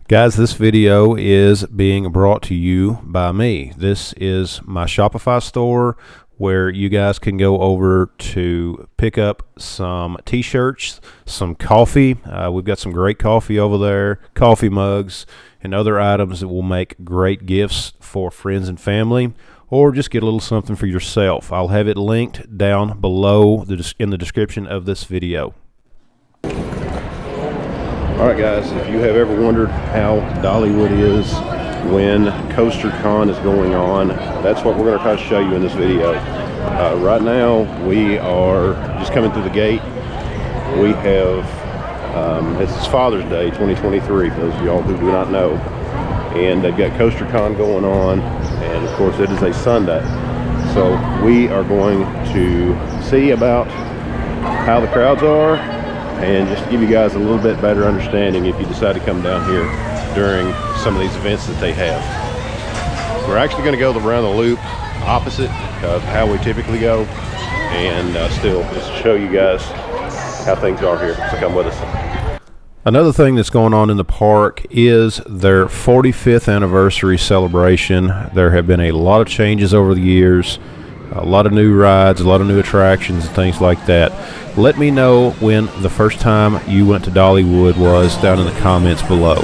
Guys, this video is being brought to you by me. This is my Shopify store where you guys can go over to pick up some t-shirts, some coffee. We've got some great coffee over there, coffee mugs, and other items that will make great gifts for friends and family, or just get a little something for yourself. I'll have it linked down below in the description of this video. Alright guys, if you have ever wondered how Dollywood is when Coaster Con is going on, that's what we're going to try to show you in this video. Right now we are just coming through the gate. We have, it's Father's Day 2023 for those of y'all who do not know. And they've got Coaster Con going on, and of course it is a Sunday. So we are going to see about how the crowds are, and just to give you guys a little bit better understanding if you decide to come down here during some of these events that they have. We're actually going to go around the loop opposite of how we typically go, and still just to show you guys how things are here. So come with us. Another thing that's going on in the park is their 45th anniversary celebration. There have been a lot of changes over the years, a lot of new rides, a lot of new attractions and things like that. Let me know when the first time you went to Dollywood was down in the comments below.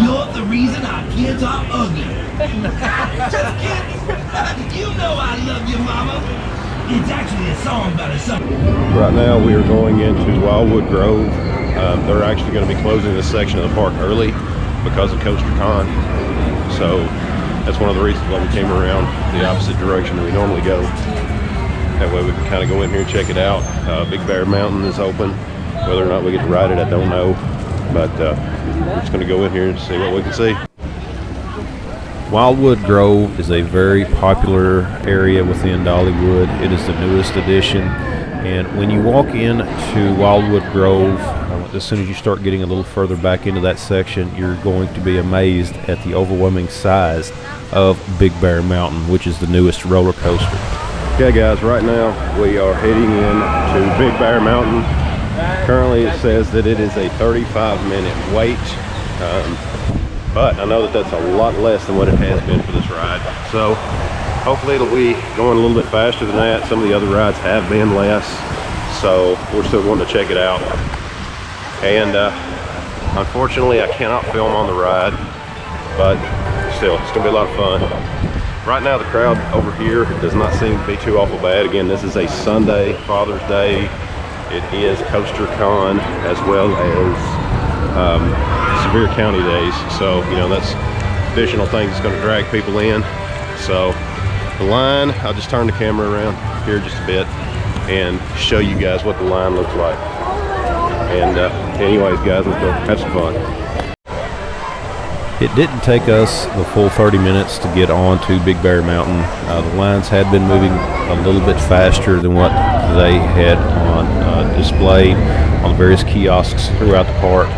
You're the reason our kids are ugly. Just kidding. You know I love you, Mama. It's actually a song about a son. Right now we are going into Wildwood Grove. They're actually going to be closing this section of the park early because of Coaster Con. So that's one of the reasons why we came around the opposite direction that we normally go. That way we can kind of go in here and check it out. Big Bear Mountain is open. Whether or not we get to ride it, I don't know. But we're just going to go in here and see what we can see. Wildwood Grove is a very popular area within Dollywood. It is the newest addition, and when you walk into Wildwood Grove, as soon as you start getting a little further back into that section, you're going to be amazed at the overwhelming size of Big Bear Mountain, which is the newest roller coaster. Okay guys, right now we are heading into Big Bear Mountain. Currently it says that it is a 35-minute wait. But I know that that's a lot less than what it has been for this ride. So hopefully it'll be going a little bit faster than that. Some of the other rides have been less. So we're still going to check it out. And unfortunately I cannot film on the ride, but still, it's going to be a lot of fun. Right now the crowd over here does not seem to be too awful bad. Again, this is a Sunday, Father's Day. It is Coaster Con as well as Sevier County days, so you know that's additional things that's going to drag people in. So the line, I'll just turn the camera around here just a bit and show you guys what the line looks like. And anyways guys, let's go have some fun. It didn't take us the full 30 minutes to get on to Big Bear Mountain. The lines had been moving a little bit faster than what they had on display on the various kiosks throughout the park.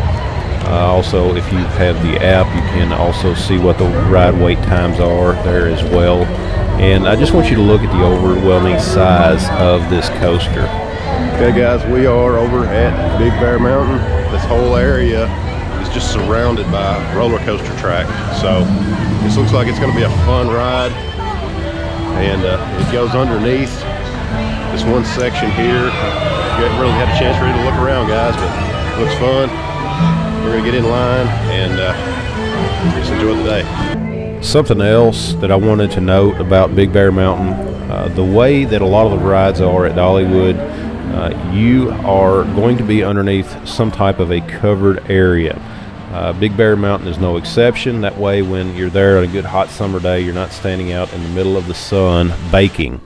Also, if you have the app, you can also see what the ride wait times are there as well. And I just want you to look at the overwhelming size of this coaster. Okay guys, we are over at Big Bear Mountain. This whole area is just surrounded by roller coaster track. So this looks like it's going to be a fun ride. And it goes underneath this one section here. You haven't really had a chance really to look around guys, but it looks fun. We're going to get in line and just enjoy the day. Something else that I wanted to note about Big Bear Mountain, the way that a lot of the rides are at Dollywood, you are going to be underneath some type of a covered area. Big Bear Mountain is no exception. That way when you're there on a good hot summer day, you're not standing out in the middle of the sun baking.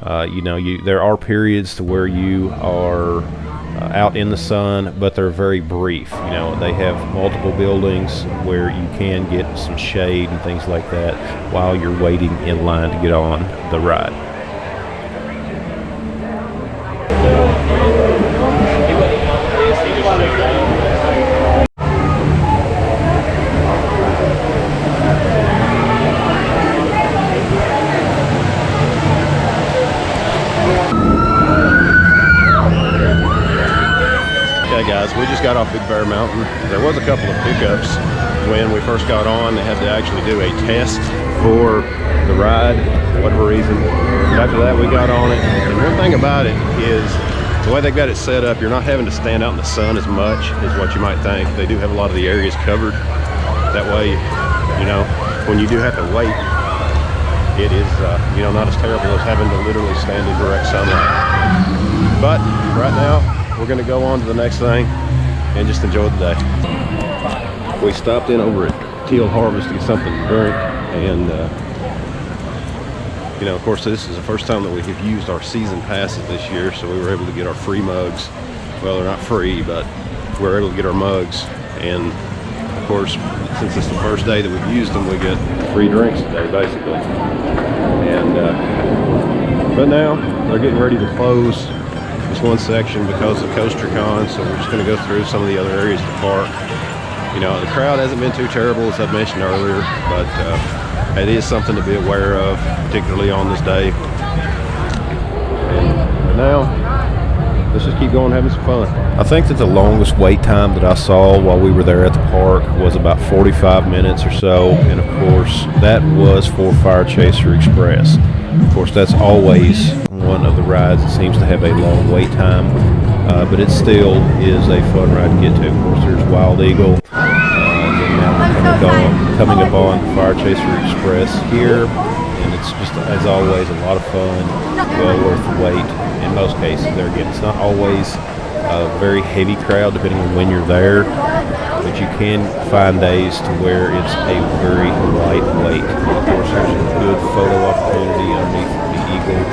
There are periods to where you are out in the sun, but they're very brief. You know, they have multiple buildings where you can get some shade and things like that while you're waiting in line to get on the ride. guys, we just got off Big Bear Mountain. There was a couple of pickups when we first got on. They had to actually do a test for the ride for whatever reason. But after that, we got on it. And one thing about it is the way they've got it set up, you're not having to stand out in the sun as much as what you might think. They do have a lot of the areas covered. That way, you know, when you do have to wait, it is, you know, not as terrible as having to literally stand in direct sunlight. But right now, we're gonna go on to the next thing and just enjoy the day. We stopped in over at Teal Harvest to get something to drink, and you know, of course, this is the first time that we have used our season passes this year, so we were able to get our free mugs. Well, they're not free, but we were able to get our mugs, and of course, since it's the first day that we've used them, we get free drinks today, basically. And but now they're getting ready to close this one section because of CoasterCon, so we're just going to go through some of the other areas of the park. You know, the crowd hasn't been too terrible, as I mentioned earlier, but it is something to be aware of, particularly on this day. And now, let's just keep going, having some fun. I think that the longest wait time that I saw while we were there at the park was about 45 minutes or so, and of course that was for Fire Chaser Express. Of course, that's always one of the rides that seems to have a long wait time, but it still is a fun ride to get to. Of course, there's Wild Eagle, and then now we're coming up on Fire Chaser Express here, and it's just, as always, a lot of fun, well worth the wait. In most cases, there again, it's not always a very heavy crowd depending on when you're there, but you can find days to where it's a very light wait. Of course, there's a good photo opportunity underneath the Eagle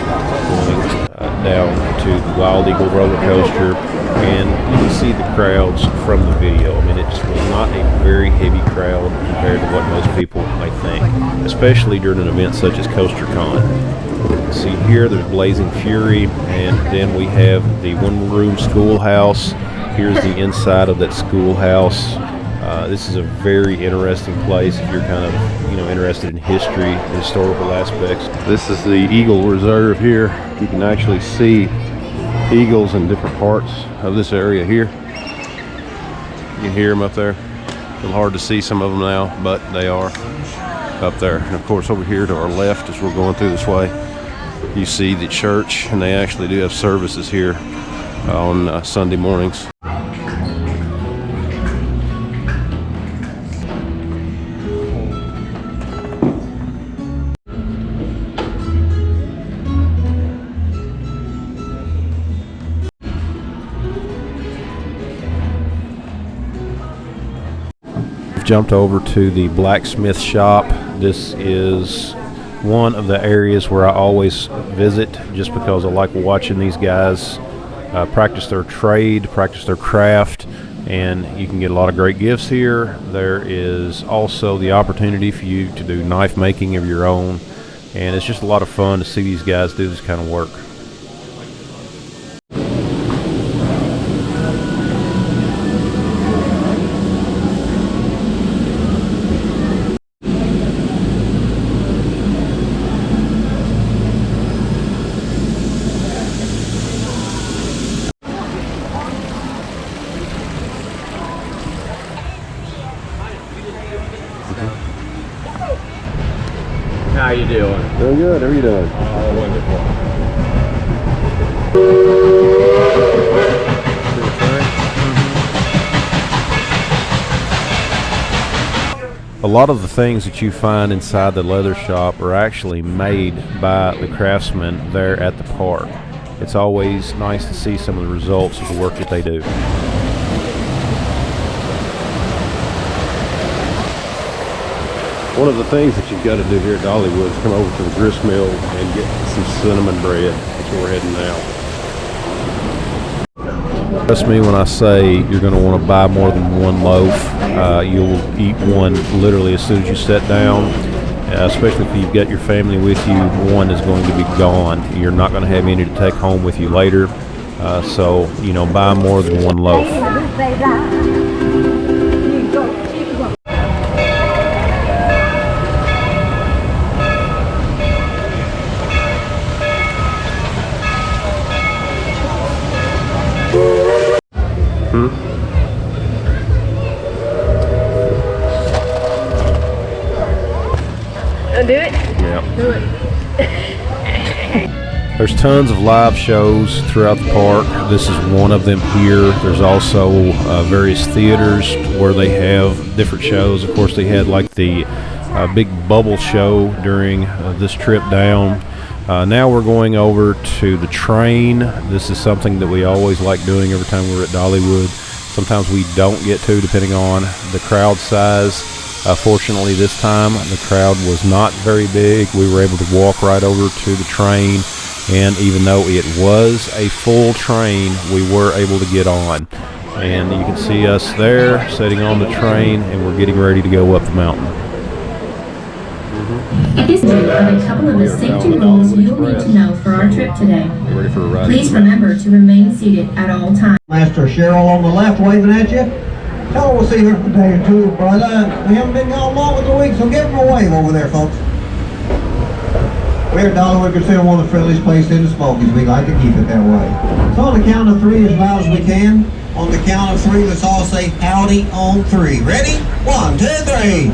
going down to the Wild Eagle roller coaster, and you can see the crowds from the video. I mean, it just was not a very heavy crowd compared to what most people might think, especially during an event such as CoasterCon. See here, there's Blazing Fury, and then we have the one-room schoolhouse. Here's the inside of that schoolhouse. This is a very interesting place if you're kind of, you know, interested in history, historical aspects. This is the Eagle Reserve here. You can actually see eagles in different parts of this area here. You can hear them up there. A little hard to see some of them now, but they are up there. And of course, over here to our left, as we're going through this way, you see the church, and they actually do have services here on Sunday mornings. We've jumped over to the blacksmith shop. This is one of the areas where I always visit just because I like watching these guys practice their trade, practice their craft, and you can get a lot of great gifts here. There is also the opportunity for you to do knife making of your own, and it's just a lot of fun to see these guys do this kind of work. How you doing? Doing good. How are you doing? Oh, wonderful. A lot of the things that you find inside the leather shop are actually made by the craftsmen there at the park. It's always nice to see some of the results of the work that they do. One of the things that you've got to do here at Dollywood is come over to the grist mill and get some cinnamon bread. That's where we're heading now. Trust me when I say you're going to want to buy more than one loaf. You'll eat one literally as soon as you sit down, especially if you've got your family with you. One is going to be gone. You're not going to have any to take home with you later. So, you know, buy more than one loaf. Do it. There's tons of live shows throughout the park. This is one of them here. There's also various theaters where they have different shows. Of course, they had like the big bubble show during this trip down. Now we're going over to the train. This is something that we always like doing every time we're at Dollywood. Sometimes we don't get to, depending on the crowd size. Fortunately, this time the crowd was not very big. We were able to walk right over to the train, and even though it was a full train, we were able to get on. And you can see us there sitting on the train, and we're getting ready to go up the mountain. These are a couple of the safety rules you'll need to know for our trip today. Please remember to remain seated at all times. Master Cheryl on the left waving at you. Tell her we'll see her for a day or two, brother. We haven't been gone long with the week, so give them a wave over there, folks. We're at Dollywood, considered one of the friendliest places in the Smokies. We like to keep it that way. So on the count of three, as loud as we can. On the count of three, let's all say howdy on three. Ready? 1, 2, 3.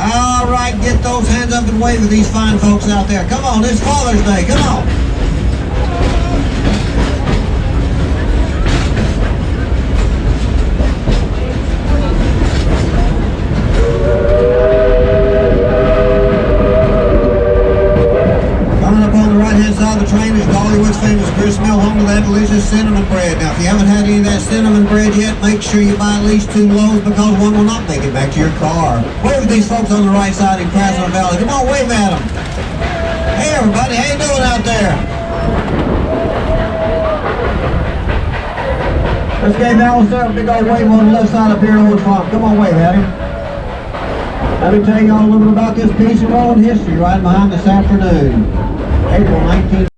All right, get those hands up and wave at these fine folks out there. Come on, it's Father's Day. Come on. Coming up on the right-hand side of the train is Dollywood's famous gristmill, home to that delicious cinnamon bread. Now, if you haven't had any of that cinnamon bread yet, make sure you buy at least 2 loaves because one will not make it back to your car. Wave at these folks on the right side in Krasner Valley. Come on, wave at them. Hey, everybody, how you doing out there? Let's give Alistair a big old wave on the left side up here in Old Farm. Come on, wave at him. Let me tell you all a little bit about this piece of road history right behind this afternoon. April 19th.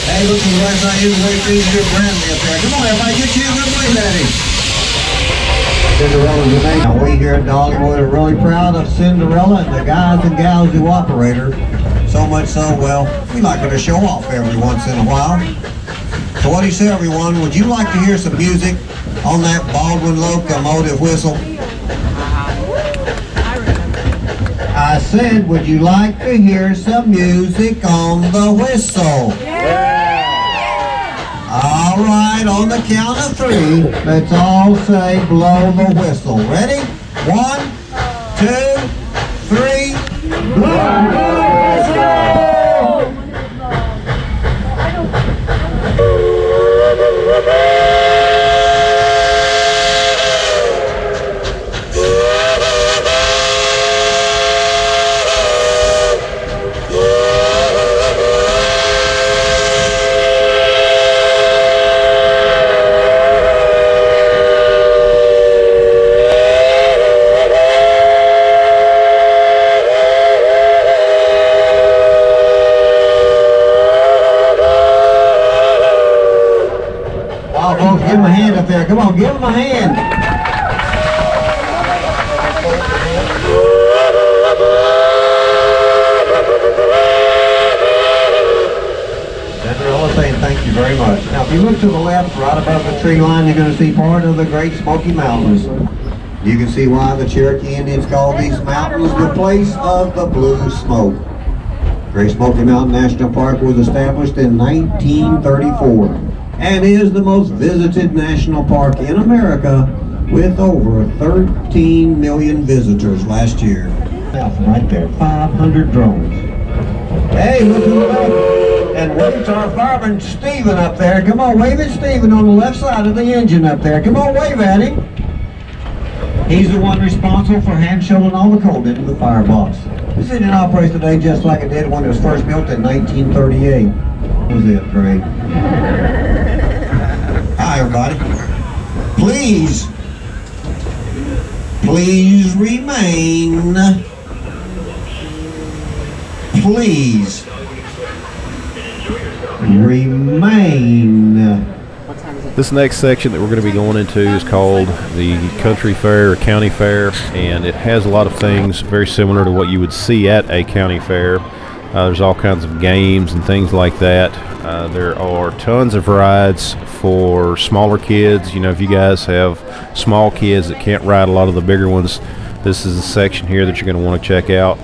Hey, look to the right side, here's the way things here, Brantley up there. Come on, everybody, get you a good wave at him. Cinderella's the name. Now, we here at Dollywood are really proud of Cinderella and the guys and gals who operate her. So much so, well, we like her to show off every once in a while. So what do you say, everyone? Would you like to hear some music on that Baldwin locomotive whistle? I said, would you like to hear some music on the whistle? All right, on the count of 3, let's all say blow the whistle. Ready? 1, 2, 3, blow the whistle! Folks, give him a hand up there. Come on, give him a hand. Cinderella saying thank you very much. Now, if you look to the left, right above the tree line, you're going to see part of the Great Smoky Mountains. You can see why the Cherokee Indians call these mountains the place of the blue smoke. Great Smoky Mountain National Park was established in 1934. And is the most visited national park in America with over 13 million visitors last year. Right there, 500 drones. Hey, look to the left. And wave to our fireman, Stephen, up there. Come on, wave at Stephen on the left side of the engine up there. Come on, wave at him. He's the one responsible for hand-shoveling all the coal into the firebox. This engine operates today just like it did when it was first built in 1938. Was it great? Hi, everybody. Please remain. Please remain. This next section that we're going to be going into is called the Country Fair or County Fair, and it has a lot of things very similar to what you would see at a county fair. There's all kinds of games and things like that. There are tons of rides for smaller kids. You know, if you guys have small kids that can't ride a lot of the bigger ones, this is a section here that you're going to want to check out.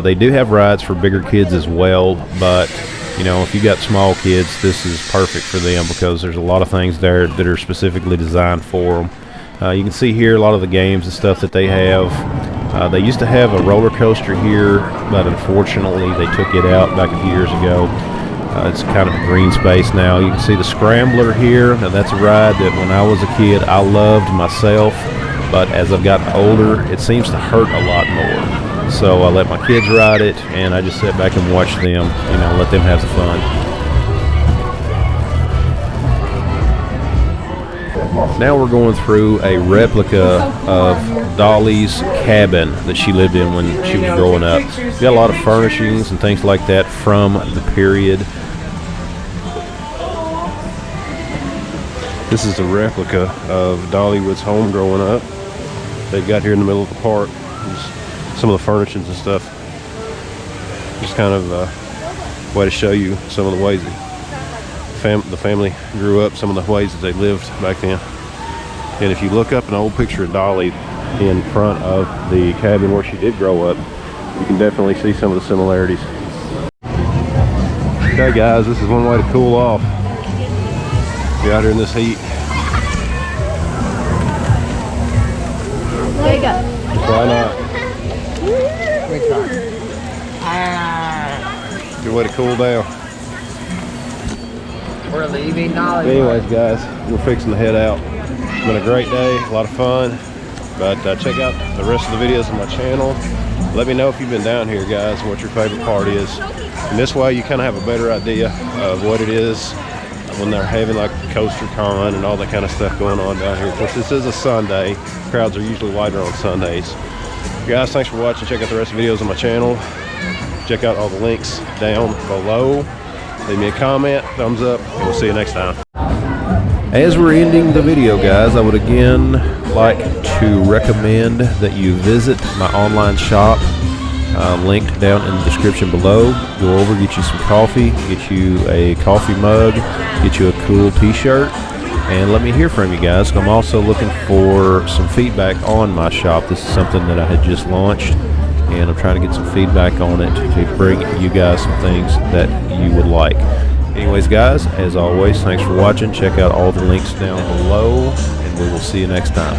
They do have rides for bigger kids as well, but you know, if you got small kids, this is perfect for them because there's a lot of things there that are specifically designed for them. You can see here a lot of the games and stuff that they have. They used to have a roller coaster here, but unfortunately they took it out back a few years ago. It's kind of a green space now. You can see the Scrambler here. Now that's a ride that when I was a kid I loved myself, but as I've gotten older it seems to hurt a lot more. So I let my kids ride it and I just sit back and watch them, you know, let them have the fun. Now we're going through a replica of Dolly's cabin that she lived in when she was growing up. We got a lot of furnishings and things like that from the period. This is the replica of Dollywood's home growing up. They've got here in the middle of the park. Just some of the furnishings and stuff. Just kind of a way to show you some of the ways that the family grew up, some of the ways that they lived back then. And if you look up an old picture of Dolly in front of the cabin where she did grow up, you can definitely see some of the similarities. Okay guys, this is one way to cool off. Be out here in this heat. There you go. Why not? Good way to cool down. We're leaving Dollywood. Anyways guys, we're fixing to head out. It's been a great day, a lot of fun. But check out the rest of the videos on my channel. Let me know if you've been down here guys, what your favorite part is. And this way you kind of have a better idea of what it is when they're having like Coaster Con and all that kind of stuff going on down here. Of course, this is a Sunday. Crowds are usually lighter on Sundays. Guys, thanks for watching. Check out the rest of the videos on my channel. Check out all the links down below. Leave me a comment, thumbs up, and we'll see you next time. As we're ending the video, guys, I would again like to recommend that you visit my online shop, linked down in the description below. Go over, get you some coffee, get you a coffee mug, get you a cool t-shirt, and let me hear from you guys. I'm also looking for some feedback on my shop. This is something that I had just launched, and I'm trying to get some feedback on it to bring you guys some things that you would like. Anyways guys, as always, thanks for watching. Check out all the links down below, and we will see you next time.